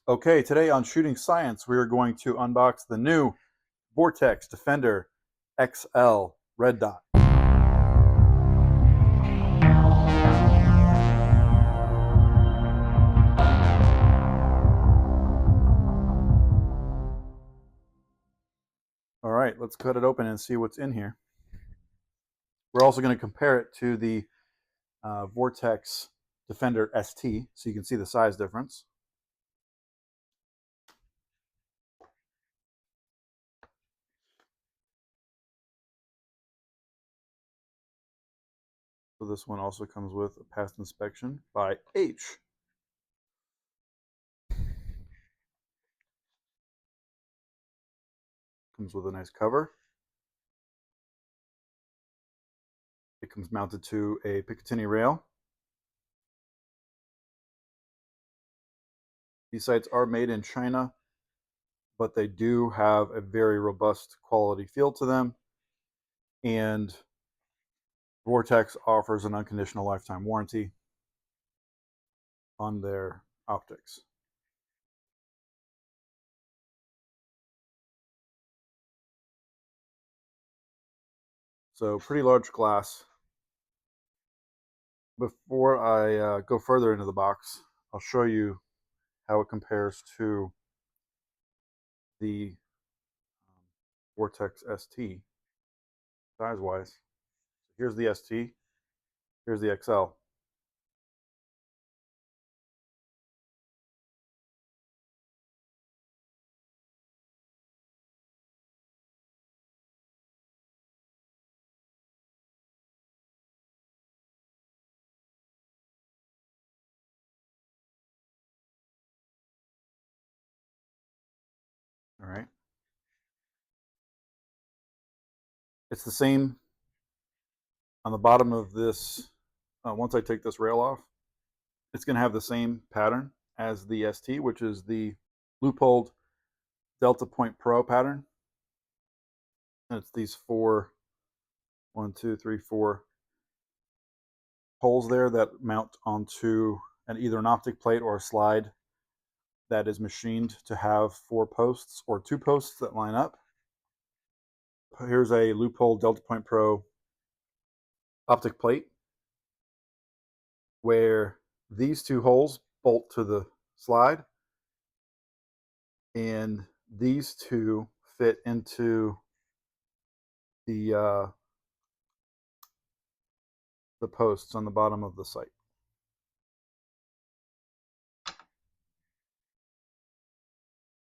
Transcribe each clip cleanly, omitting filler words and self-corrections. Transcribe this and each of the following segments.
Okay, today on Shooting Science, we are going to unbox the new Vortex Defender XL Red Dot. All right, let's cut it open and see what's in here. We're also going to compare it to the Vortex Defender ST so you can see the size difference. So this one also comes with a past inspection by H. Comes with a nice cover. It comes mounted to a Picatinny rail. These sights are made in China, but they do have a very robust quality feel to them. And Vortex offers an unconditional lifetime warranty on their optics. So pretty large glass. Before I go further into the box, I'll show you how it compares to the Vortex ST size-wise. Here's the ST, here's the XL. All right. It's the same on the bottom of this. Once I take this rail off, it's going to have the same pattern as the ST, which is the loopholed Delta Point Pro pattern. And it's these four, 4 holes there that mount onto either an optic plate or a slide that is machined to have 4 posts or 2 posts that line up. Here's a loophole Delta Point Pro optic plate where these 2 holes bolt to the slide and these 2 fit into the posts on the bottom of the sight.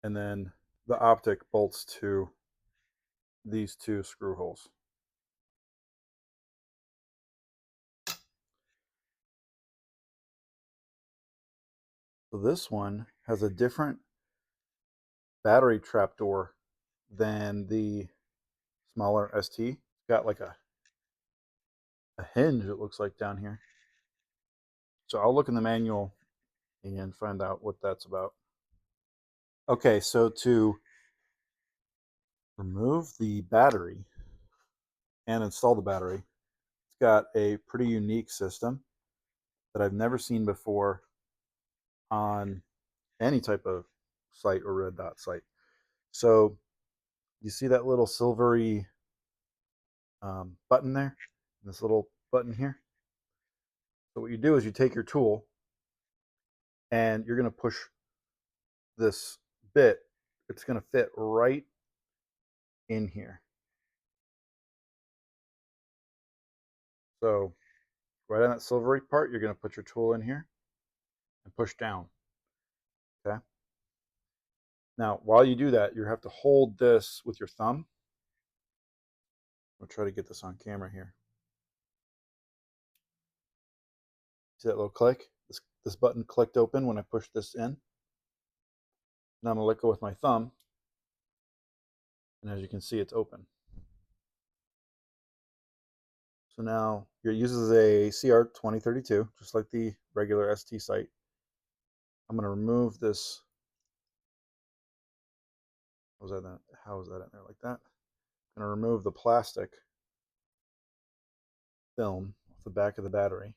And then the optic bolts to these 2 screw holes. So this one has a different battery trapdoor than the smaller ST. It's got like a hinge, it looks like, down here. So I'll look in the manual and find out what that's about. Okay, so to remove the battery and install the battery, it's got a pretty unique system that I've never seen before on any type of sight or red dot sight. So you see that little silvery button there, this little button here. So what you do is you take your tool and you're going to push this bit. It's going to fit right in here. So right on that silvery part, you're going to put your tool in here and push down. Okay. Now, while you do that, you have to hold this with your thumb. I'll try to get this on camera here. See that little click? This button clicked open when I pushed this in. Now I'm going to let go with my thumb. And as you can see, it's open. So now it uses a CR2032, just like the regular ST sight. I'm going to remove this. How is that in there like that? I'm going to remove the plastic film off the back of the battery.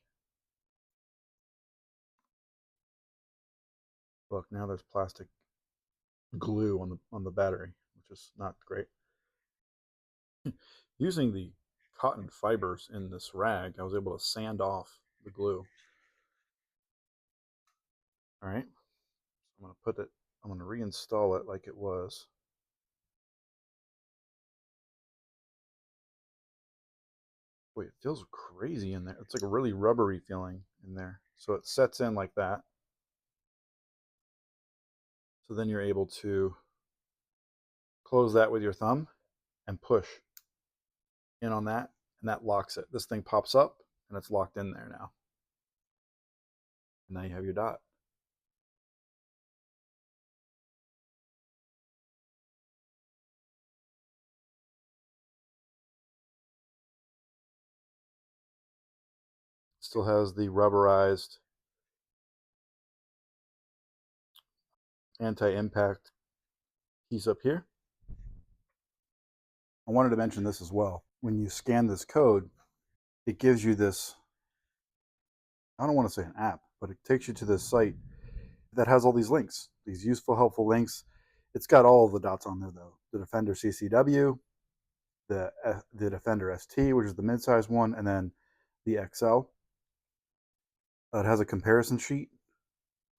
Look, now there's plastic glue on the battery, which is not great. Using the cotton fibers in this rag, I was able to sand off the glue. All right, I'm going to put it, I'm going to reinstall it like it was. Wait, it feels crazy in there. It's like a really rubbery feeling in there. So it sets in like that. So then you're able to close that with your thumb and push in on that, and that locks it. This thing pops up and it's locked in there now. And now you have your dot. Still has the rubberized anti-impact piece up here. I wanted to mention this as well. When you scan this code, it gives you this, I don't want to say an app, but it takes you to this site that has all these links, these useful, helpful links. It's got all of the dots on there though. The Defender CCW, the Defender ST, which is the mid-size one, and then the XL. It has a comparison sheet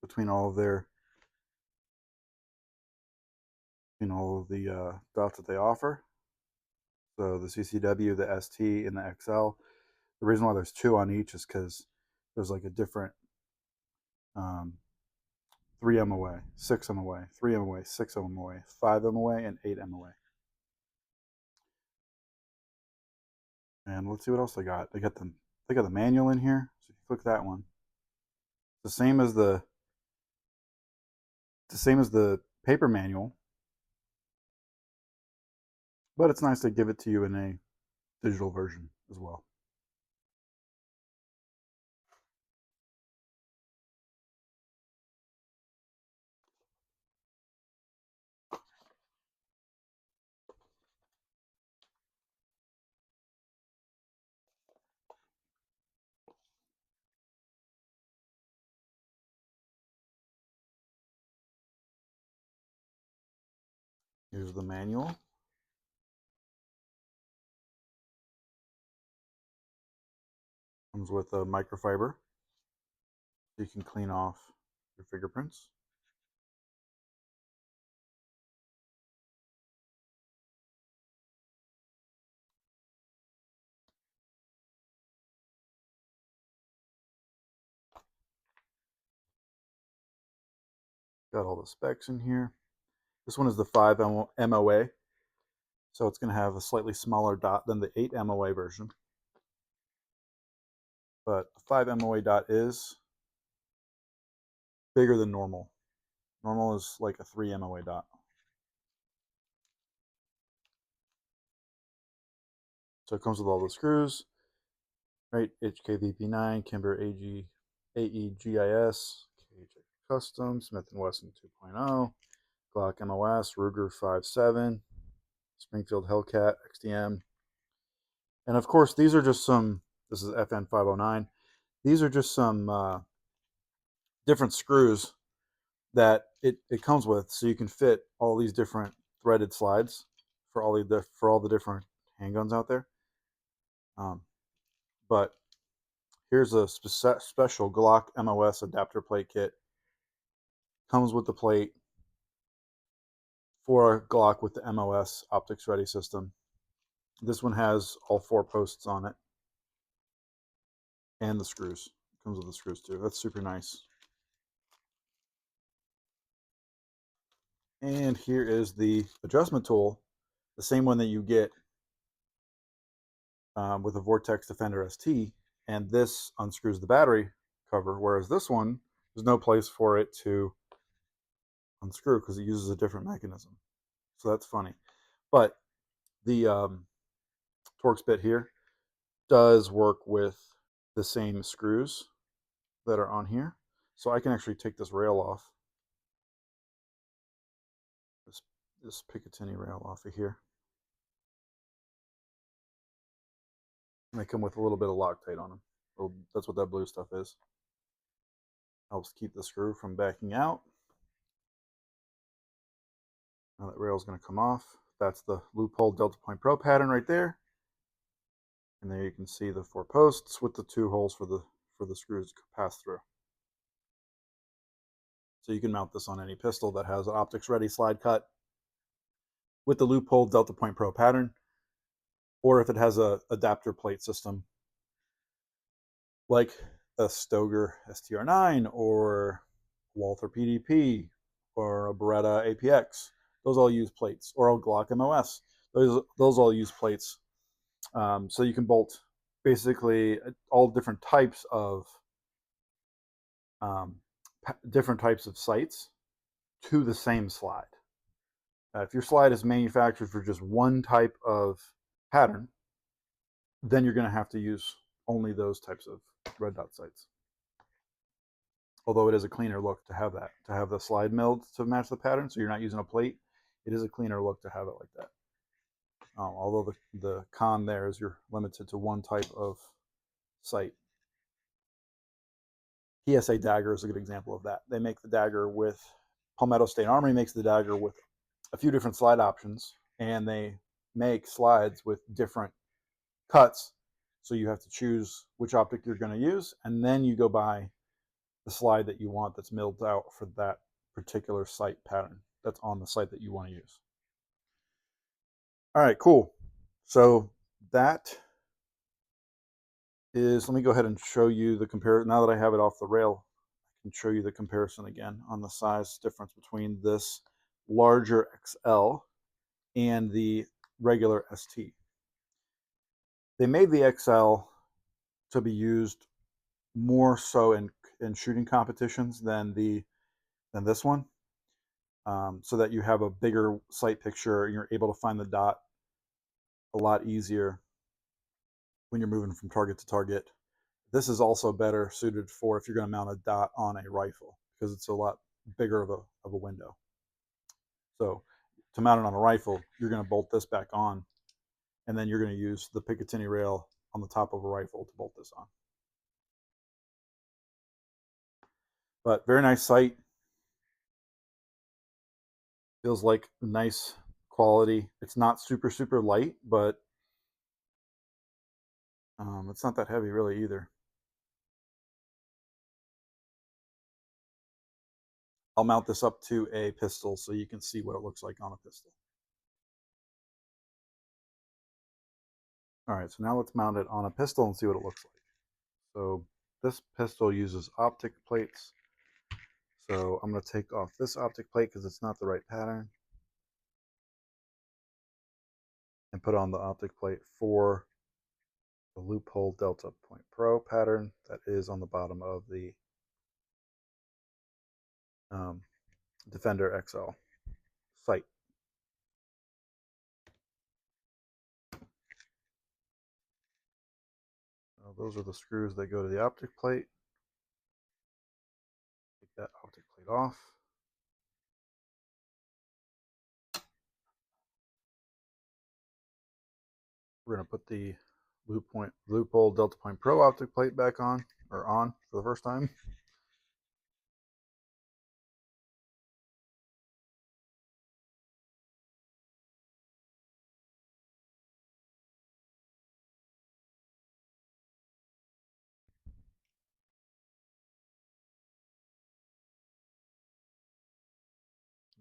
between all of their, all of the dots that they offer. So the CCW, the ST, and the XL. The reason why there's two on each is because there's like a different 3 MOA, 6 MOA, 3 MOA, 6 MOA, 5 MOA, and 8 MOA. And let's see what else they got. They got the manual in here. So if you click that one, it's the same as the paper manual, but it's nice to give it to you in a digital version as well. Here's the manual. Comes with a microfiber, so you can clean off your fingerprints. Got all the specs in here. This one is the 5 MOA, so it's going to have a slightly smaller dot than the 8 MOA version. But the 5 MOA dot is bigger than normal. Normal is like a 3 MOA dot. So it comes with all the screws, right? HKVP9, Kimber AEGIS, KHX Custom, Smith & Wesson 2.0, Glock MOS, Ruger 5.7, Springfield Hellcat XDM. And of course, these are just some, this is FN 509. These are just some different screws that it comes with, so you can fit all these different threaded slides for all the different handguns out there. But here's a special Glock MOS adapter plate kit. Comes with the plate for a Glock with the MOS optics ready system. This one has all 4 posts on it and the screws. Comes with the screws too. That's super nice. And here is the adjustment tool, the same one that you get with a Vortex Defender ST, and this unscrews the battery cover, whereas this one, there's no place for it to unscrew because it uses a different mechanism. So that's funny. But the Torx bit here does work with the same screws that are on here. So I can actually take this rail off, this Picatinny rail off of here. And they come with a little bit of Loctite on them. Well, that's what that blue stuff is. Helps keep the screw from backing out. Now that rail is going to come off. That's the loophole Delta Point Pro pattern right there. And there you can see the 4 posts with the 2 holes for the screws to pass through. So you can mount this on any pistol that has an optics ready slide cut with the loophole Delta Point Pro pattern, or if it has a adapter plate system like a Stoeger STR-9 or Walther PDP or a Beretta APX. Those all use plates, or a Glock MOS. Those all use plates. So you can bolt basically all different types of sights to the same slide. If your slide is manufactured for just one type of pattern, then you're going to have to use only those types of red dot sights. Although it is a cleaner look to have that, to have the slide milled to match the pattern, so you're not using a plate. It is a cleaner look to have it like that. Although the con there is you're limited to one type of sight. PSA Dagger is a good example of that. They make the dagger with, Palmetto State Armory makes the dagger with a few different slide options, and they make slides with different cuts. So you have to choose which optic you're going to use, and then you go buy the slide that you want that's milled out for that particular sight pattern that's on the sight that you want to use. All right, cool. So that is, let me go ahead and show you the comparison. Now that I have it off the rail, I can show you the comparison again on the size difference between this larger XL and the regular ST. They made the XL to be used more so in shooting competitions than this one, so that you have a bigger sight picture and you're able to find the dot a lot easier when you're moving from target to target. This is also better suited for if you're going to mount a dot on a rifle, because it's a lot bigger of a window. So to mount it on a rifle, you're going to bolt this back on, and then you're going to use the Picatinny rail on the top of a rifle to bolt this on. But very nice sight. Feels like nice quality. It's not super light, but it's not that heavy really either. I'll mount this up to a pistol so you can see what it looks like on a pistol. All right, so now let's mount it on a pistol and see what it looks like. So this pistol uses optic plates. So I'm going to take off this optic plate because it's not the right pattern, and put on the optic plate for the loophole Delta Point Pro pattern that is on the bottom of the Defender XL sight. Now those are the screws that go to the optic plate. Take that optic plate off. We're going to put the loophole Delta Point Pro optic plate back on, or on for the first time.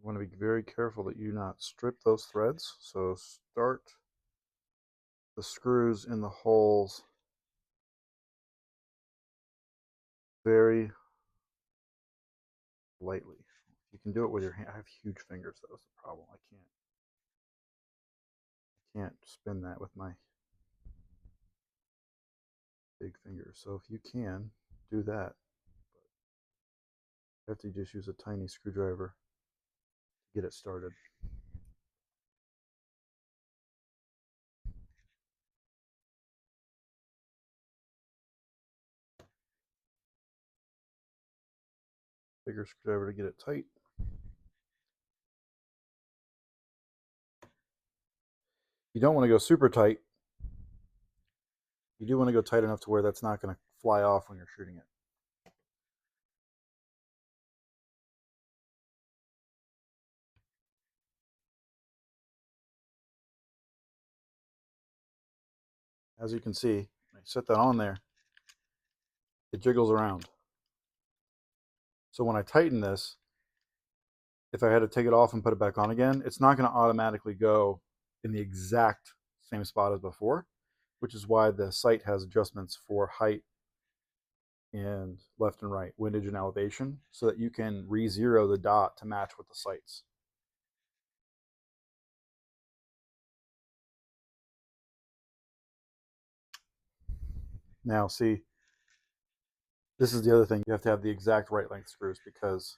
You want to be very careful that you not strip those threads. So start the screws in the holes very lightly. You can do it with your hand. I have huge fingers, that was the problem. I can't spin that with my big fingers. So if you can, do that. You have to just use a tiny screwdriver to get it started. Bigger screwdriver to get it tight. You don't want to go super tight. You do want to go tight enough to where that's not going to fly off when you're shooting it. as you can see, I set that on there, it jiggles around. So when I tighten this, if I had to take it off and put it back on again, it's not going to automatically go in the exact same spot as before, which is why the sight has adjustments for height and left and right, windage and elevation, so that you can re-zero the dot to match with the sights. Now see, this is the other thing. You have to have the exact right length screws because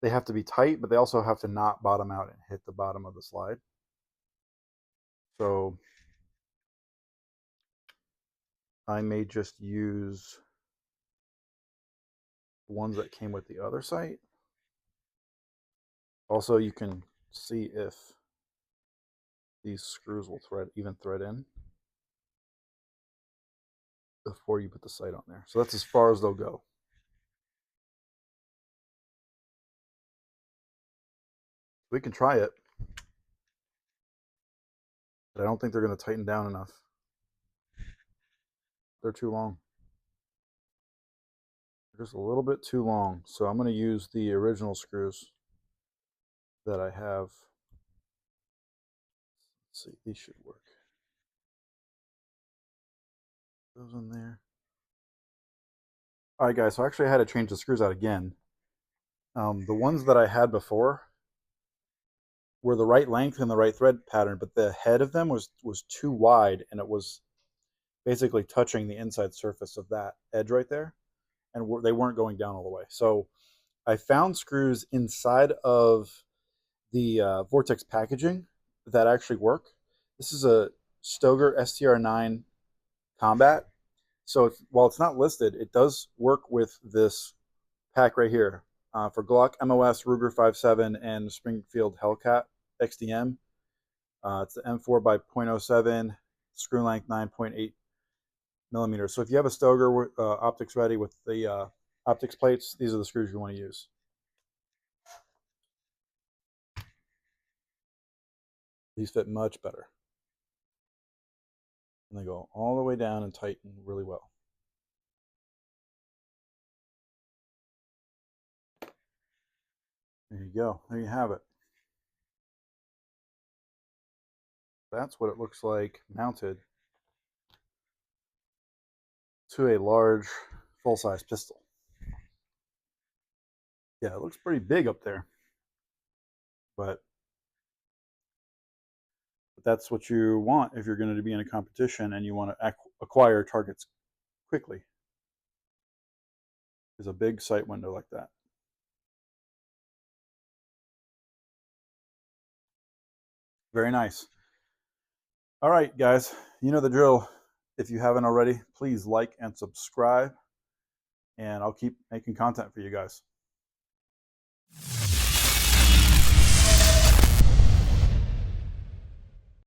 they have to be tight, but they also have to not bottom out and hit the bottom of the slide. So I may just use the ones that came with the other sight. Also, you can see if these screws will even thread in before you put the sight on there. So that's as far as they'll go. We can try it, but I don't think they're going to tighten down enough. They're too long. They're just a little bit too long. So I'm going to use the original screws that I have. Let's see, these should work. Those in there. All right, guys, so actually I had to change the screws out again. The ones that I had before were the right length and the right thread pattern, but the head of them was too wide, and it was basically touching the inside surface of that edge right there, and they weren't going down all the way. So I found screws inside of the Vortex packaging that actually work. This is a Stoeger STR-9 Combat. So while it's not listed, it does work with this pack right here for Glock, MOS, Ruger 5.7, and Springfield Hellcat XDM. It's the M4 by .07, screw length 9.8 millimeters. So if you have a Stoeger optics ready with the optics plates, these are the screws you want to use. These fit much better. And they go all the way down and tighten really well. There you go. There you have it. That's what it looks like mounted to a large full-size pistol. Yeah, it looks pretty big up there, but that's what you want if you're going to be in a competition and you want to acquire targets quickly, is a big sight window like that. Very nice. All right, guys, you know the drill. If you haven't already, please like and subscribe, and I'll keep making content for you guys.